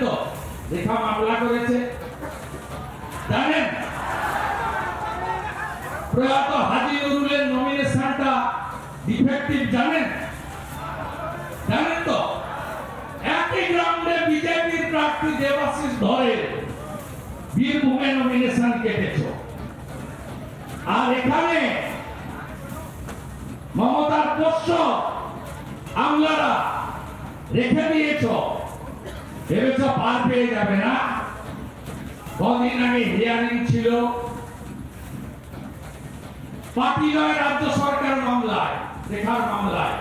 তো রেখা মামলা করেছে, জানেন প্রয়াত হাজী নুরুলের নমিনেশনটা ডিফেক্টিভ, জানেন জানেন তো একই গ্রাউন্ডে বিজেপির প্রার্থী দেবাশিস ধরে বীরভূমে নমিনেশন কেটেছ, আর এখানে মমতার পোষ্য আমলারা রেখে দিয়েছ, ভেবেছ পার পেয়ে যাবে না। কদিন আগে হিয়ারিং ছিল পাটিলয় রাজ্য সরকার মামলায়, রেখার মামলায়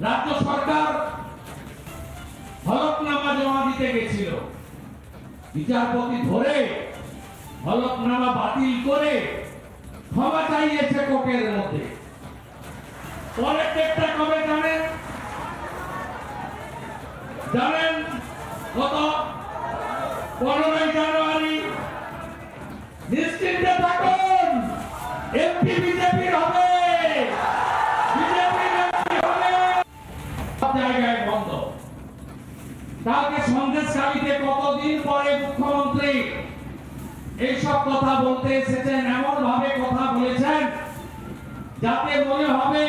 রাজ্য সরকার হলফনামা জমা দিতে গেছিল, বিচারপতি ধরে হলফনামা বাতিল করে ক্ষমা চাইয়েছে কোর্টের মধ্যে। পরের ডেটটা কবে জানেন? জানেন কত? 15 জানুয়ারি। নিশ্চিন্তে থাকুন, এমপি বিজেপির হবে, বিজেপির এমপি হবে। সব জায়গায় বন্ধ। কালকে সন্দেশখালীতে কতদিন পরে মুখ্যমন্ত্রী এইসব কথা বলতে এসেছেন, এমন ভাবে কথা বলেছেন যাতে মনে হবে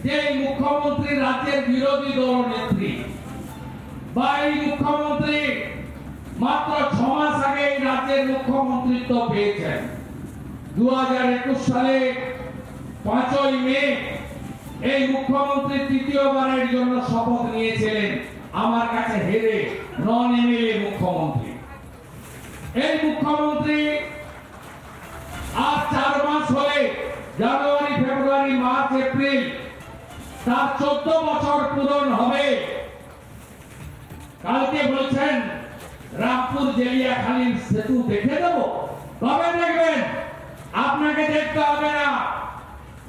যে এই মুখ্যমন্ত্রী রাজ্যের বিরোধী দল নেত্রী, বা এই মুখ্যমন্ত্রী মাত্র 6 মাস আগে এই রাজ্যের মুখ্যমন্ত্রিত্ব পেয়েছেন। 2021 সালে 5ই মে এই মুখ্যমন্ত্রী তৃতীয়বারের জন্য শপথ নিয়েছিলেন, আমার কাছে হেরে, নন এমএলএ মুখ্যমন্ত্রী। এই মুখ্যমন্ত্রী আজ 4 মাস হলে জানুয়ারি, ফেব্রুয়ারি, মার্চ, এপ্রিল তার 14 বছর পূরণ হবে। কালকে বলছেন রামপুর জেলিয়াখালীর সেতু দেখে দেব। কবে দেখবেন? আপনাকে দেখতে হবে না,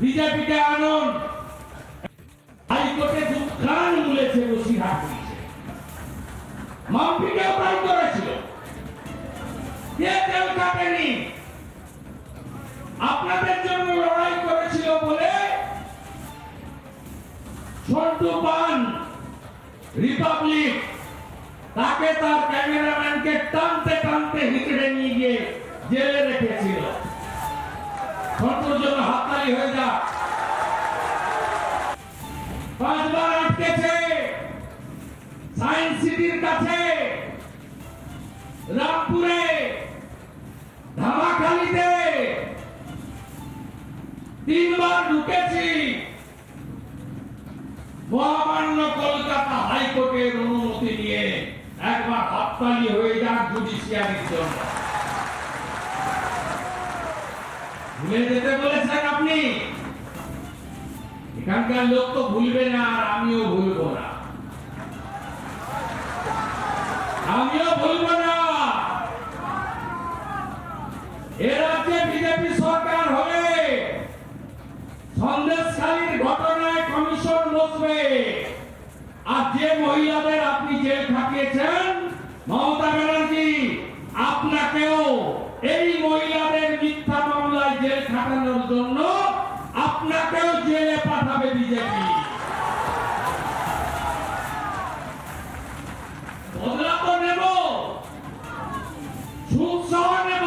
বিজেপিকে আনুন। হাইকোর্টে দুঃখান বলেছে বসিরহাট পুলিশে, মাম্পিকেও তাই করেছিল, কে তেল কাটেনি, আপনাদের জন্য লড়াই করেছিল বলে সন্টু পান রিপাবলিক তাকে তার ক্যামেরাম্যানকে টানতে টানতে হিচড়ে নিয়ে গিয়ে জেলে রেখেছিল। সন্টুর জন্য হাততালি হয়ে যাক। 5 বার আটকেছে সায়েন্স সিটির কাছে, রামপুরে, ধামাখালীতে 3 বার ঢুকেছি। মহামান্য কলকাতা হাইকোর্টের অনুমতি নিয়ে একবার হাততালি হয়ে যাক জুডিশিয়ারির জন্য। ভুলে যেতে বলেছেন আপনি, এখানকার লোক তো ভুলবে না, আর আমিও ভুলবো না, আমিও ভুলবো না। এ রাজ্যে বিজেপি সরকার হবে, সন্দেশখালীর ঘটনায় কমিশন বসবে, আর যে মহিলাদের আপনি জেল খাটিয়েছেন মমতা ব্যানার্জি, আপনাকেও এই মহিলাদের মিথ্যা মামলায় জেল খাটানোর জন্য আপনাকেও জেলে পাঠাবে বিজেপি। বদলা তো নেব, সুদ সহ নেব,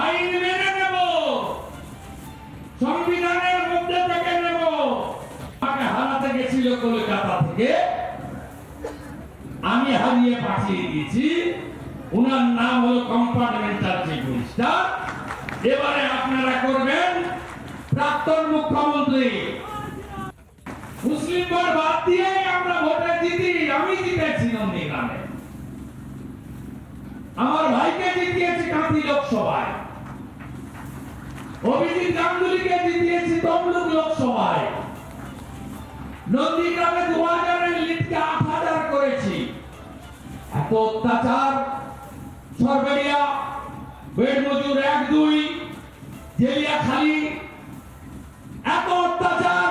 আইন মেনে নেব, সংবিধানের মধ্যে থেকে নেব। আমাকে হারাতে গেছিল কলকাতা থেকে, আমি হারিয়ে পাঠিয়ে দিয়েছি। উনার নাম হলো কম্পার্টমেন্টাল চিফ মিনিস্টার। এবারে আপনারা করবেন প্রাক্তন মুখ্যমন্ত্রী। মুসলিম ভোট বাদ দিয়ে আমরা ভোটে জিতি, আমি জিতেছি নন্দীগ্রামে, আমার ভাইকে জিতিয়েছি কাঁথি লোকসভায়, অভিজিৎ গাঙ্গুলিকে জিতিয়েছি তমলুক লোকসভায়, নন্দীগ্রামে 2000-এর লিডকে 8000 করেছি। এত অত্যাচার সরবেরিয়া, বেড়মজুর 1-2, জেলিয়াখালী, এত অত্যাচার,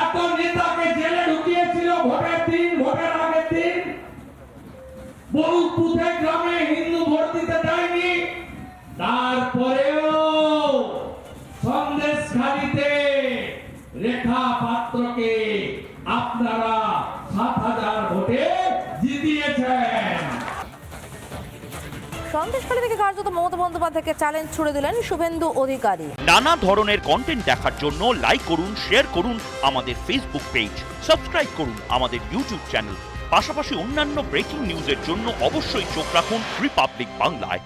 এত নেতাকে জেলে ঢুকিয়েছিল ভোটের দিন, ভোটের আগের দিন। বহু বুথে গ্রামে হিন্দু ভোট দিতে দেয়নি, তারপরেও সন্দেশখালীতে রেখা পাত্রকে আপনারা সন্দেশখালী থেকে কার্যত মমতা বন্দ্যোপাধ্যায়কে চ্যালেঞ্জ ছুড়ে দিলেন শুভেন্দু অধিকারী। নানা ধরনের কন্টেন্ট দেখার জন্য লাইক করুন, শেয়ার করুন আমাদের ফেসবুক পেজ, সাবস্ক্রাইব করুন আমাদের ইউটিউব চ্যানেল। পাশাপাশি অন্যান্য ব্রেকিং নিউজের জন্য অবশ্যই চোখ রাখুন রিপাবলিক বাংলায়।